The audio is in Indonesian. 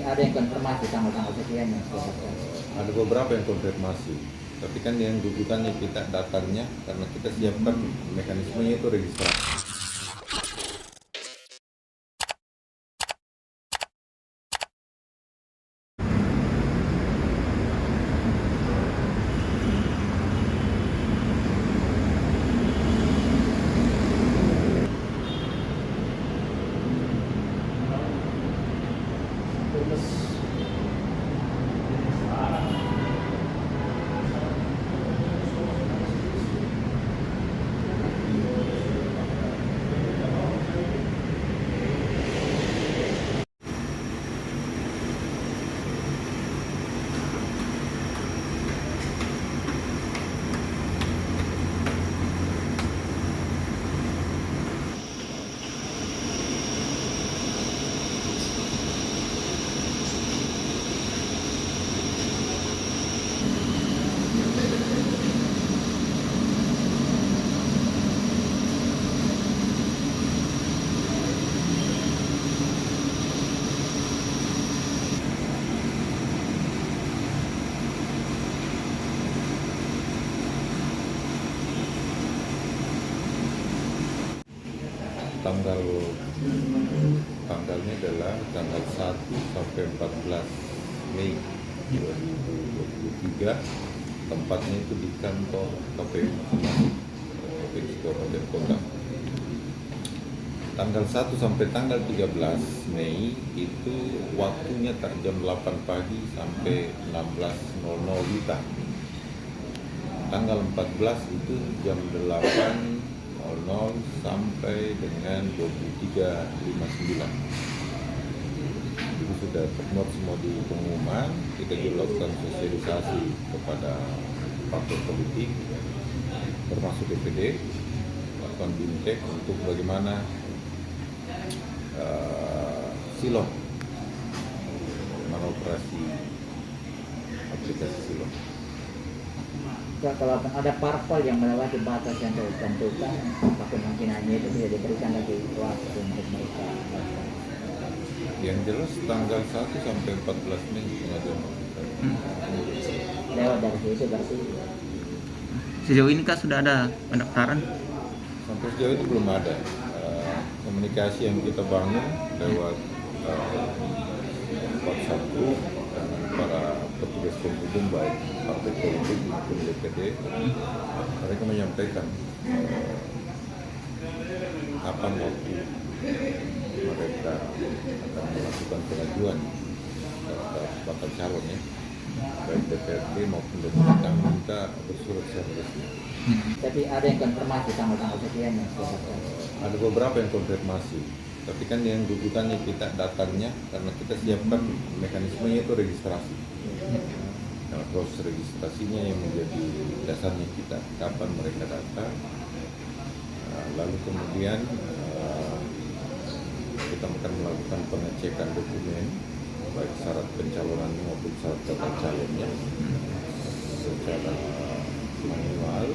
ada yang konfirmasi tanggal-tanggal sekian yang sudah dapat. Ada beberapa yang konfirmasi, tapi kan yang rujukannya kita datangnya karena kita siapkan mekanismenya itu registrasi. Tanggalnya adalah tanggal 1 sampai 14 Mei 2023. Tempatnya itu di kantor KPU Kabupaten Kota. Tanggal 1 sampai tanggal 13 Mei itu waktunya jam 8 pagi sampai 16.00 WITA. Tanggal 14 itu jam 8.00 sampai dengan 23.59. Itu sudah termuat semua di pengumuman. Kita juga lakukan sosialisasi kepada partai politik, termasuk DPD, lakukan bintek untuk bagaimana silon, operasi aplikasi silon. Kalau ada parpol yang melewati batas yang ditentukan, maka kemungkinannya itu tidak diberikan lagi waktu untuk mereka. Yang jelas tanggal 1 sampai 14 Mei pengajuan Lewat dari situ berarti. Sejauh ini Kak sudah ada pendaftaran? sampai sejauh itu belum ada. Komunikasi yang kita bangun lewat WhatsApp group dengan para petugas penghubung baik partai politik maupun DPD, mereka menyampaikan kapan waktu mereka akan melakukan pengajuan bakal calon ya, baik DPRD maupun DPD minta bersurat secara resmi. Tapi ada yang konfirmasi tanggal-tanggal sekian yang sudah dapat. Ada beberapa yang konfirmasi, tapi kan yang rujukannya kita datangnya karena kita siapkan mekanismenya itu registrasi. Nah, proses registrasinya yang menjadi dasarnya kita kapan mereka datang, lalu kemudian kita akan melakukan pengecekan dokumen baik syarat pencalonan maupun syarat daftar calonnya secara manual